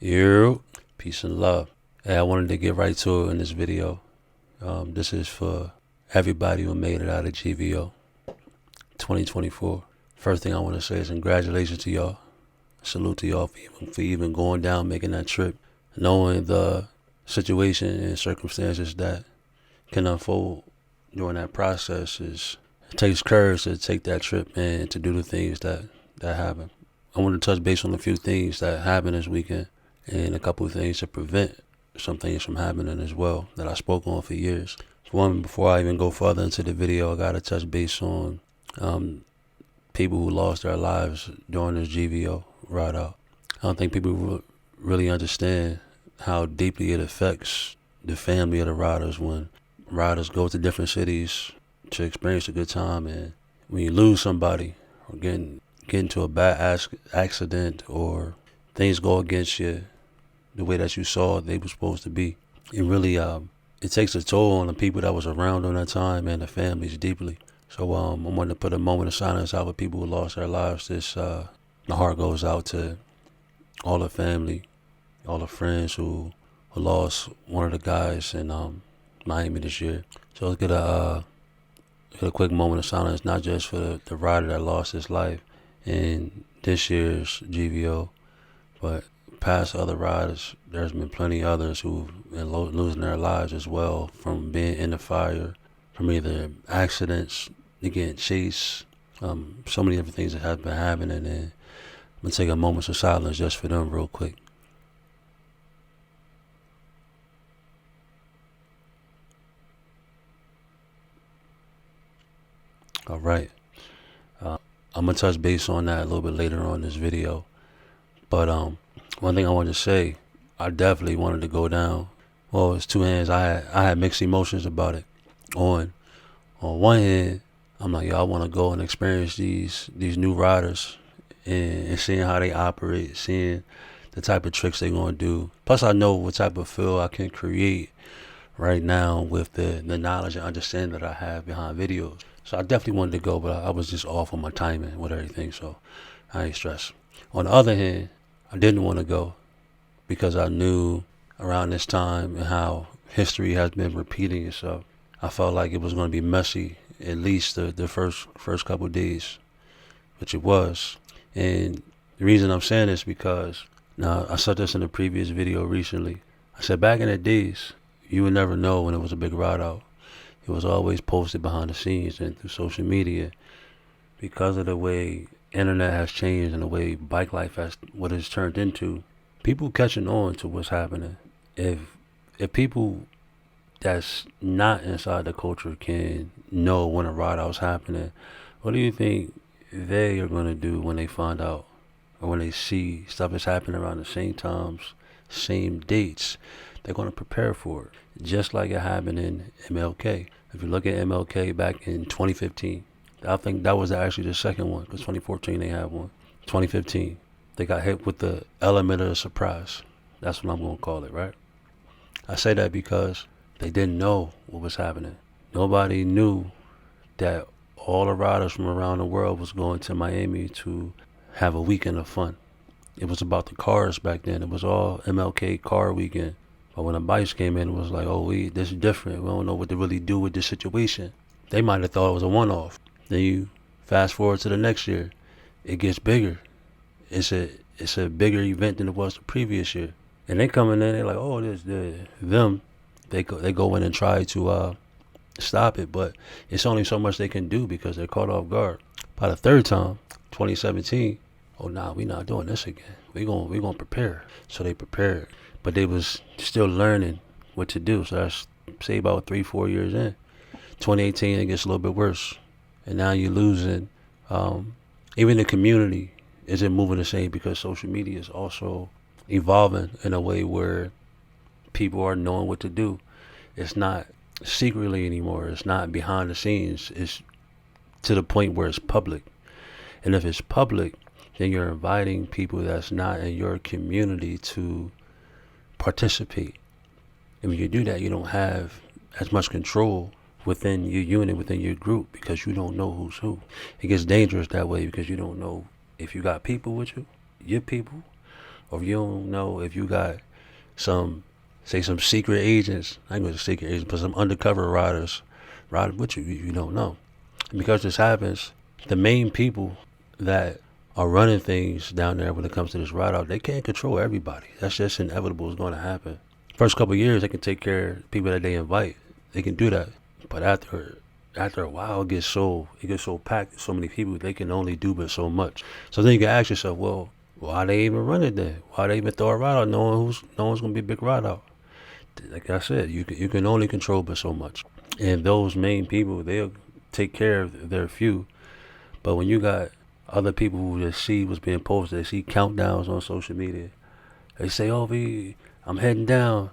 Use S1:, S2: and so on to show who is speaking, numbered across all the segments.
S1: You, peace and love. Hey, I wanted to get right to it in this video. This is for everybody who made it out of GVO 2024. First thing I want to say is congratulations to y'all. Salute to y'all for even going down, making that trip, knowing the situation and circumstances that can unfold during that process. It takes courage to take that trip and to do the things that happen. I want to touch base on a few things that happened this weekend and a couple of things to prevent some things from happening as well that I spoke on for years. For one, before I even go further into the video, I got to touch base on people who lost their lives during this GVO ride out. I don't think people really understand how deeply it affects the family of the riders when riders go to different cities to experience a good time, and when you lose somebody or get into a bad accident or things go against you the way that you saw they were supposed to be, it really it takes a toll on the people that was around during that time and the families deeply. So I wanted to put a moment of silence out with people who lost their lives. The heart goes out to all the family, all the friends who lost one of the guys in Miami this year. So let's get a quick moment of silence, not just for the rider that lost his life in this year's GVO, but past other riders. There's been plenty others who've been losing their lives as well from being in the fire, from either accidents, getting chased, so many different things that have been happening. And I'm going to take a moment of silence just for them real quick. All right. I'm going to touch base on that a little bit later on in this video. But one thing I wanted to say, I definitely wanted to go down. Well, it's two hands. I had mixed emotions about it. On one hand, I'm like, yo, I want to go and experience these new riders and seeing how they operate, seeing the type of tricks they're going to do. Plus, I know what type of feel I can create right now with the knowledge and understanding that I have behind videos. So I definitely wanted to go, but I was just off on my timing with everything, so I ain't stressed. On the other hand, I didn't want to go because I knew around this time and how history has been repeating itself. I felt like it was going to be messy, at least the first couple of days, which it was. And the reason I'm saying this because, now I said this in a previous video recently. I said back in the days, you would never know when it was a big ride out. It was always posted behind the scenes and through social media. Because of the way internet has changed and the way bike life has, what it's turned into, people catching on to what's happening. If people that's not inside the culture can know when a ride out's happening, what do you think they are going to do when they find out or when they see stuff is happening around the same times, same dates? They're going to prepare for it, just like it happened in MLK. If you look at MLK back in 2015, I think that was actually the second one, because 2014 they had one. 2015, they got hit with the element of surprise. That's what I'm going to call it, right? I say that because they didn't know what was happening. Nobody knew that all the riders from around the world was going to Miami to have a weekend of fun. It was about the cars back then. It was all MLK car weekend. But when the bikes came in, it was like, oh, this is different. We don't know what to really do with this situation. They might have thought it was a one-off. Then you fast forward to the next year. It gets bigger. It's a bigger event than it was the previous year. And they coming in, they're like, oh, them. They go in and try to stop it, but it's only so much they can do because they're caught off guard. By the third time, 2017, oh nah, we not doing this again. We gonna prepare. So they prepared, but they was still learning what to do. So that's say about 3-4 years in. 2018, it gets a little bit worse, and now you're losing. Even the community isn't moving the same because social media is also evolving in a way where people are knowing what to do. It's not secretly anymore. It's not behind the scenes. It's to the point where it's public. And if it's public, then you're inviting people that's not in your community to participate. And when you do that, you don't have as much control within your unit, within your group, because you don't know who's who. It gets dangerous that way because you don't know if you got people with you, your people, or if you don't know if you got some, say some secret agents, I ain't gonna say secret agents, but some undercover riders riding with you, you don't know. And because this happens, the main people that are running things down there when it comes to this ride out, they can't control everybody. That's just inevitable. It's going to happen. First couple of years, they can take care of people that they invite. They can do that. But after a while, it gets so packed, so many people, they can only do but so much. So then you can ask yourself, well, why they even run it then? Why they even throw a ride out knowing no one's gonna be a big ride out? Like I said, you can only control but so much. And those main people, they'll take care of their few. But when you got other people who just see what's being posted, they see countdowns on social media, they say, oh, I'm heading down.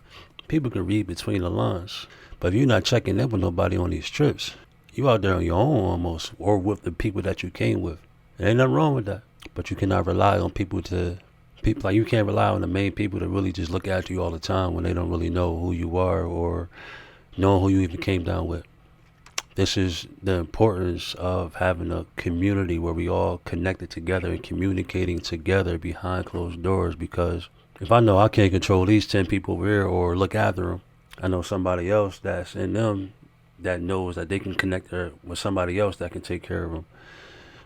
S1: People can read between the lines. But if you're not checking in with nobody on these trips, you out there on your own almost, or with the people that you came with. There ain't nothing wrong with that. But you cannot rely on people like you can't rely on the main people to really just look after you all the time when they don't really know who you are or know who you even came down with. This is the importance of having a community where we all connected together and communicating together behind closed doors, because if I know I can't control these 10 people over here or look after them, I know somebody else that's in them that knows that they can connect with somebody else that can take care of them.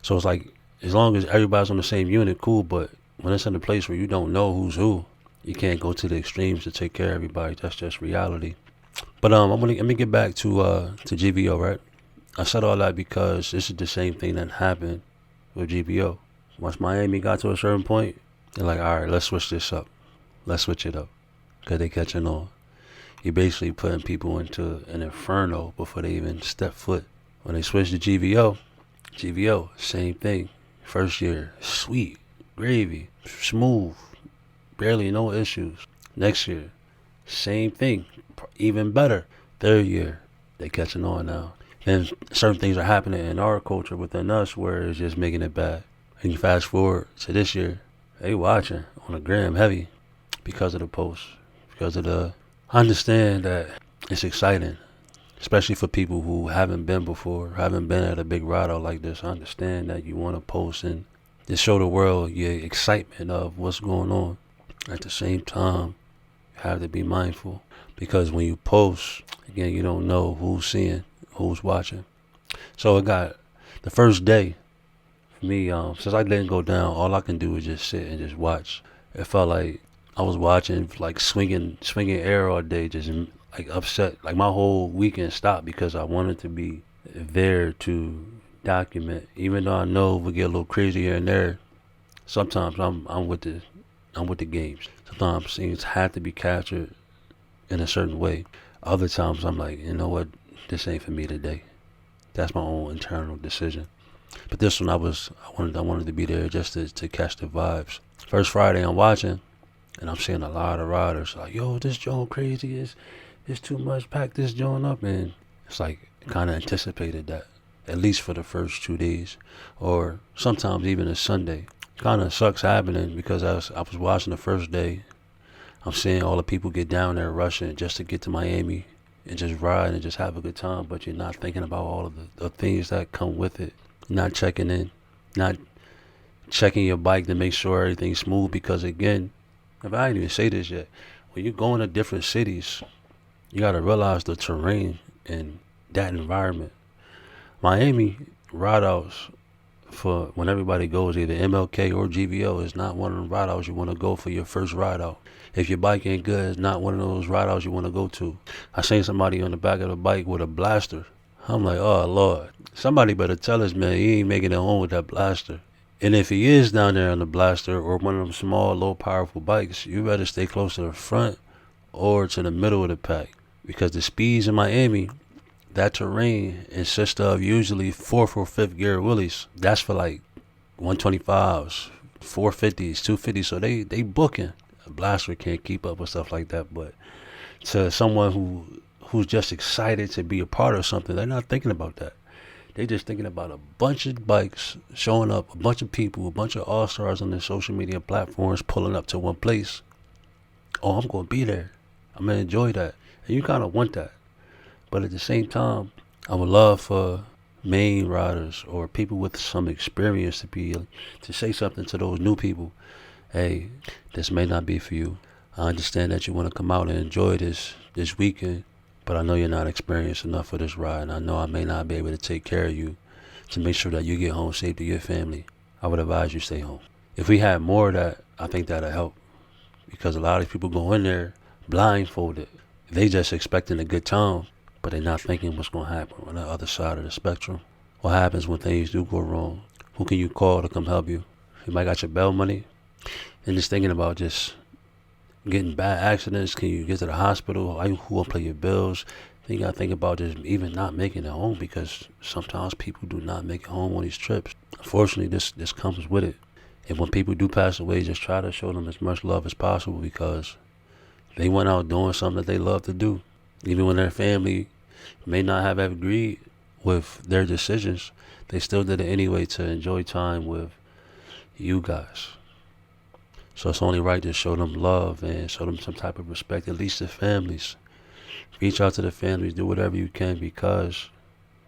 S1: So it's like, as long as everybody's on the same unit, cool, but when it's in a place where you don't know who's who, you can't go to the extremes to take care of everybody. That's just reality. But let me get back to GVO, right? I said all that because this is the same thing that happened with GVO. Once Miami got to a certain point, they're like, all right, let's switch this up. Let's switch it up, because they catching on. You're basically putting people into an inferno before they even step foot. When they switched to GVO, same thing. First year, sweet, gravy, smooth, barely no issues. Next year, same thing, even better. Third year, they catching on now. And certain things are happening in our culture within us where it's just making it bad. And you fast forward to this year, they watching on the gram heavy because of the posts, because of the. I understand that it's exciting, especially for people who haven't been before, haven't been at a big ride out like this. I understand that you want to post and just show the world your excitement of what's going on. At the same time, you have to be mindful, because when you post, again, you don't know who's seeing, who's watching. So it got the first day for me, since I didn't go down, all I can do is just sit and just watch. It felt like I was watching, like swinging air all day, just like upset. Like my whole weekend stopped because I wanted to be there to document. Even though I know we get a little crazy here and there, sometimes I'm with the games. Sometimes things have to be captured in a certain way. Other times I'm like, you know what, this ain't for me today. That's my own internal decision. But this one I wanted to be there just to catch the vibes. First Friday I'm watching, and I'm seeing a lot of riders like, yo, this joint crazy, it's too much, pack this joint up. And it's like, kind of anticipated that, at least for the first 2 days, or sometimes even a Sunday. Kind of sucks happening because I was watching the first day. I'm seeing all the people get down there rushing just to get to Miami and just ride and just have a good time, but you're not thinking about all of the things that come with it. Not checking in, not checking your bike to make sure everything's smooth, because again, if I didn't even say this yet, when you're going to different cities, you got to realize the terrain and that environment. Miami ride outs, for when everybody goes either MLK or GVO, is not one of the ride outs you want to go for your first ride out. If your bike ain't good, it's not one of those ride outs you want to go to. I seen somebody on the back of the bike with a blaster. I'm like, oh Lord, somebody better tell us, man, he ain't making it home with that blaster. And if he is down there on the blaster or one of them small, low powerful bikes, you better stay close to the front or to the middle of the pack, because the speeds in Miami, that terrain consists of usually 4th or 5th gear wheelies. That's for like 125s, 450s, 250s. So they booking. A blaster can't keep up with stuff like that. But to someone who's just excited to be a part of something, they're not thinking about that. They just thinking about a bunch of bikes showing up, a bunch of people, a bunch of all-stars on their social media platforms pulling up to one place. Oh, I'm going to be there. I'm going to enjoy that. And you kind of want that. But at the same time, I would love for main riders or people with some experience to say something to those new people hey, this may not be for you. I understand that you want to come out and enjoy this weekend, but I know you're not experienced enough for this ride, and I know I may not be able to take care of you to make sure that you get home safe to your family. I would advise you stay home. If we had more of that, I think that'll help, because a lot of people go in there blindfolded. They just expecting a good time, but they're not thinking what's going to happen on the other side of the spectrum. What happens when things do go wrong? Who can you call to come help you? You might got your bail money, and just thinking about just getting bad accidents. Can you get to the hospital? Who will pay your bills? Then you got to think about just even not making it home, because sometimes people do not make it home on these trips. Unfortunately, this comes with it. And when people do pass away, just try to show them as much love as possible, because they went out doing something that they love to do. Even when their family may not have agreed with their decisions, they still did it anyway to enjoy time with you guys. So it's only right to show them love and show them some type of respect, at least the families. Reach out to the families, do whatever you can, because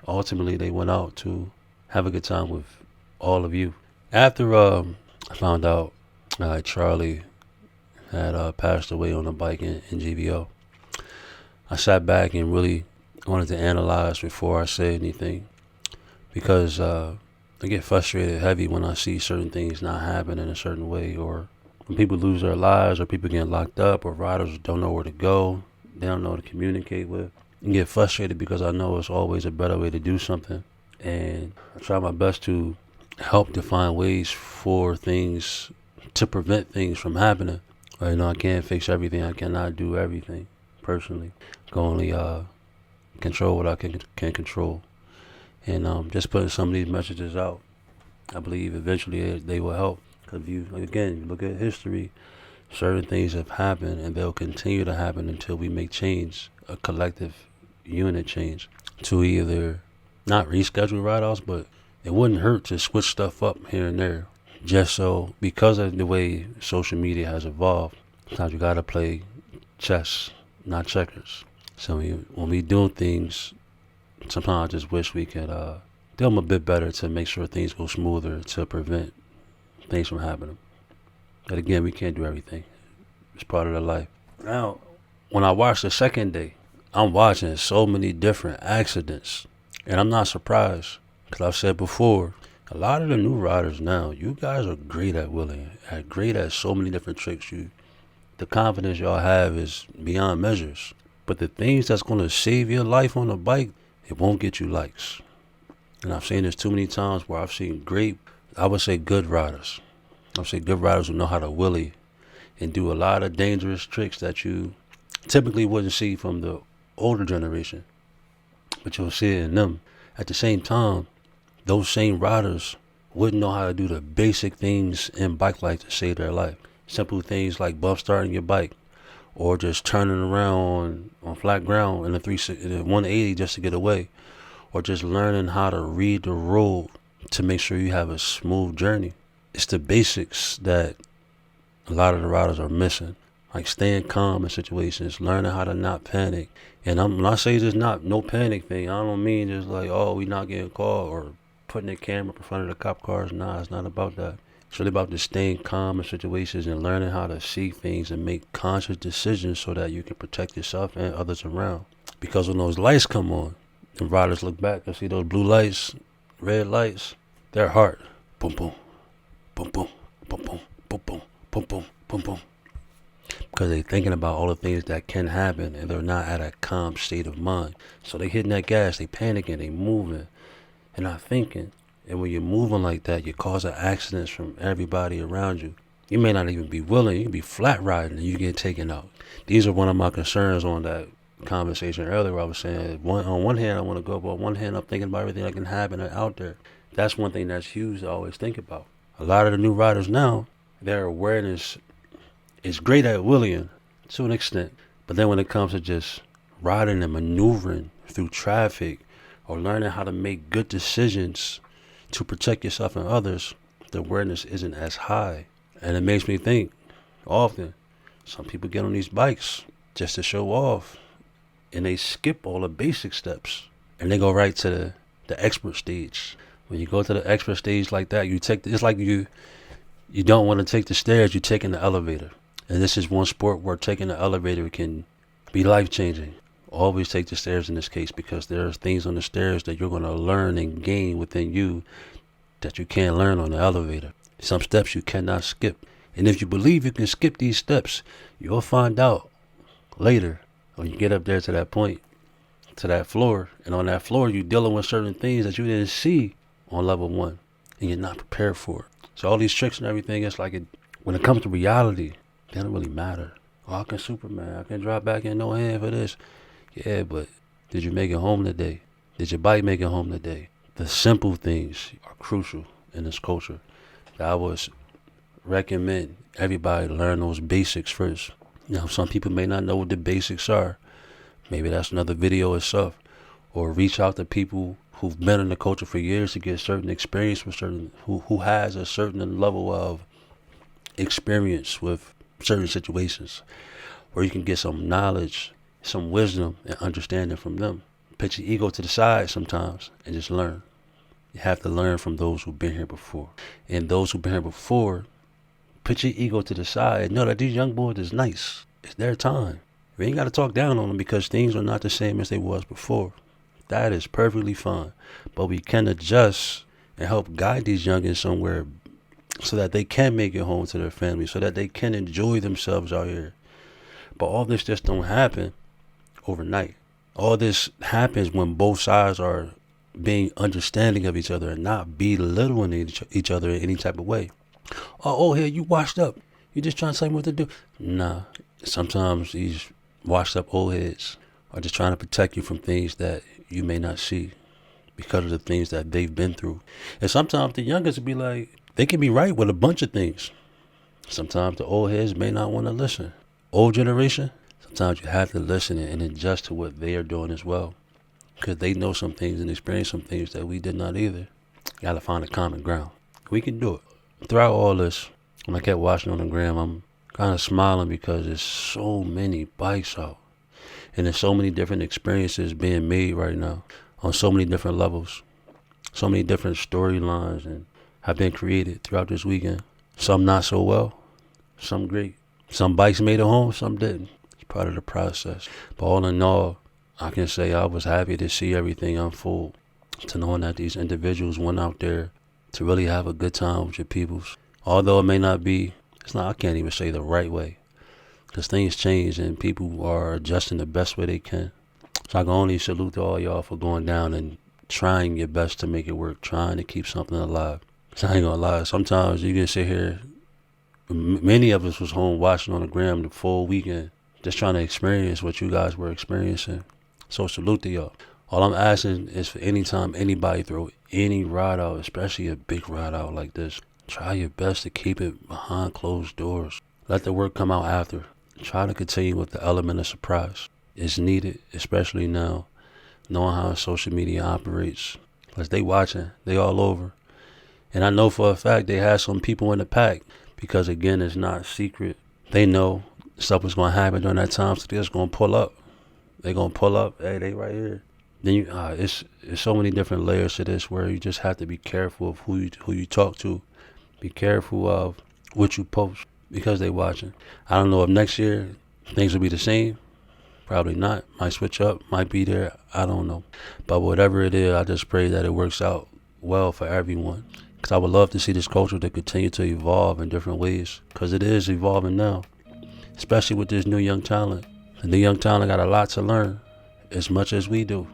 S1: ultimately they went out to have a good time with all of you. After I found out Charlie had passed away on a bike in GVO, I sat back and really wanted to analyze before I say anything, because I get frustrated heavy when I see certain things not happen in a certain way, or when people lose their lives, or people get locked up, or riders don't know where to go, they don't know who to communicate with. I get frustrated because I know it's always a better way to do something, and I try my best to help to find ways for things to prevent things from happening. Right now, I can't fix everything. I cannot do everything personally. I can only control what I can control. And just putting some of these messages out, I believe eventually they will help. Because you look at history, certain things have happened, and they'll continue to happen until we make change, a collective unit change, to either not reschedule ride-outs, but it wouldn't hurt to switch stuff up here and there. Just so, because of the way social media has evolved, sometimes you gotta play chess, not checkers. So when we do things, sometimes I just wish we could do them a bit better to make sure things go smoother, to prevent things from happening. But again, we can't do everything. It's part of the life. Now, when I watch the second day, I'm watching so many different accidents, and I'm not surprised, because I've said before, a lot of the new riders now, you guys are great at wheeling, great at so many different tricks. The confidence y'all have is beyond measures. But the things that's going to save your life on a bike, it won't get you likes. And I've seen this too many times where I've seen I would say good riders. I'll say good riders who know how to wheelie and do a lot of dangerous tricks that you typically wouldn't see from the older generation, but you'll see it in them. At the same time, those same riders wouldn't know how to do the basic things in bike life to save their life. Simple things like bump starting your bike, or just turning around on flat ground in a 180 just to get away, or just learning how to read the road to make sure you have a smooth journey. It's the basics that a lot of the riders are missing, like staying calm in situations, learning how to not panic. And when I say just no panic thing, I don't mean just like, oh, we not getting caught, or putting a camera up in front of the cop cars. Nah, it's not about that. It's really about just staying calm in situations and learning how to see things and make conscious decisions so that you can protect yourself and others around. Because when those lights come on, and riders look back and see those blue lights, red lights, their heart, boom, boom, boom, boom, boom, boom, boom, boom, boom, boom, boom, boom. Because they're thinking about all the things that can happen, and they're not at a calm state of mind. So they hitting that gas, they panicking, they moving, and not thinking. And when you're moving like that, you're causing accidents from everybody around you. You may not even be willing, you can be flat riding and you get taken out. These are one of my concerns on that conversation earlier where I was saying, on one hand I want to go, but on one hand I'm thinking about everything that can happen out there. That's one thing that's huge to always think about. A lot of the new riders now, their awareness is great at wheeling to an extent, but then when it comes to just riding and maneuvering through traffic, or learning how to make good decisions to protect yourself and others, the awareness isn't as high. And it makes me think often, some people get on these bikes just to show off, and they skip all the basic steps and they go right to the expert stage. When you go to the expert stage like that, it's like you You don't want to take the stairs, you're taking the elevator. And this is one sport where taking the elevator can be life-changing. Always take the stairs in this case, because there's things on the stairs that you're going to learn and gain within you that you can't learn on the elevator. Some steps you cannot skip. And if you believe you can skip these steps, you'll find out later when you get up there to that point, to that floor. And on that floor, you're dealing with certain things that you didn't see on level 1, and you're not prepared for it. So all these tricks and everything, it's like when it comes to reality, it doesn't really matter. Oh, I can Superman, I can drop back in no hand for this. Yeah, but did you make it home today? Did your bike make it home today? The simple things are crucial in this culture. I would recommend everybody learn those basics first. Now, some people may not know what the basics are. Maybe that's another video itself. Or reach out to people who've been in the culture for years to get certain experience with certain, who has a certain level of experience with certain situations, where you can get some knowledge, some wisdom and understanding from them. Put your ego to the side sometimes and just learn. You have to learn from those who've been here before. And those who've been here before, put your ego to the side and know that these young boys is nice. It's their time. We ain't got to talk down on them because things are not the same as they was before. That is perfectly fine. But we can adjust and help guide these youngins somewhere so that they can make it home to their family, so that they can enjoy themselves out here. But all this just don't happen overnight. All this happens when both sides are being understanding of each other and not belittling each other in any type of way. Oh, here, you washed up. You just trying to tell me what to do. Nah, sometimes these washed up old heads are just trying to protect you from things that you may not see because of the things that they've been through. And sometimes the youngest will be like, they can be right with a bunch of things. Sometimes the old heads may not want to listen. Old generation, sometimes you have to listen and adjust to what they are doing as well, because they know some things and experience some things that we did not either. You got to find a common ground. We can do it. Throughout all this, when I kept watching on the gram, I'm kind of smiling because there's so many bikes out. And there's so many different experiences being made right now on so many different levels. So many different storylines and have been created throughout this weekend. Some not so well, some great. Some bikes made it home, some didn't. It's part of the process. But all in all, I can say I was happy to see everything unfold, to knowing that these individuals went out there to really have a good time with your peoples. Although it may not be, I can't even say the right way, because things change and people are adjusting the best way they can. So I can only salute to all y'all for going down and trying your best to make it work, trying to keep something alive. So I ain't gonna lie, sometimes you can sit here, many of us was home watching on the gram the full weekend, just trying to experience what you guys were experiencing. So salute to y'all. All I'm asking is for anytime anybody throw any ride out, especially a big ride out like this, try your best to keep it behind closed doors. Let the work come out after. Try to continue with the element of surprise. It's needed, especially now, knowing how social media operates. Because they watching, they all over. And I know for a fact they have some people in the pack, because again, it's not secret. They know stuff was going to happen during that time, so they're just going to pull up. They're going to pull up, hey, they right here. Then it's so many different layers to this where you just have to be careful of who you talk to. Be careful of what you post, because they watching. I don't know if next year things will be the same. Probably not. Might switch up, might be there. I don't know. But whatever it is, I just pray that it works out well for everyone. Because I would love to see this culture to continue to evolve in different ways. Because it is evolving now. Especially with this new young talent. The new young talent got a lot to learn. As much as we do.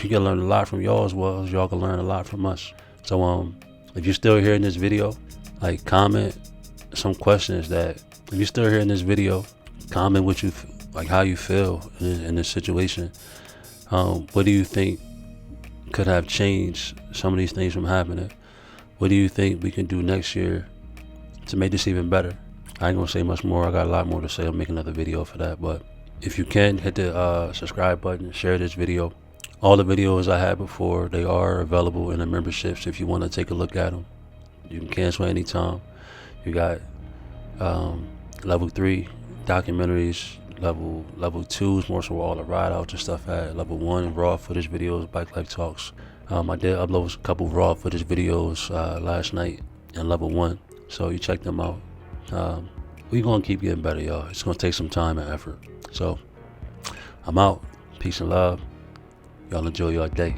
S1: We can learn a lot from y'all as well as y'all can learn a lot from us. So if you're still here in this video, like, comment some questions that, if you're still here in this video, comment what you, like, how you feel in this situation. What do you think could have changed some of these things from happening? What do you think we can do next year to make this even better? I ain't gonna say much more. I got a lot more to say. I'll make another video for that. But if you can, hit the subscribe button, share this video. All the videos I had before, they are available in the memberships if you want to take a look at them. You can cancel anytime. You got level 3 documentaries, level 2 is more so all the ride outs and stuff at. Level 1 raw footage videos, bike life talks. I did upload a couple raw footage videos last night in level 1. So you check them out. We're gonna keep getting better, y'all. It's gonna take some time and effort. So I'm out. Peace and love. Y'all enjoy your day.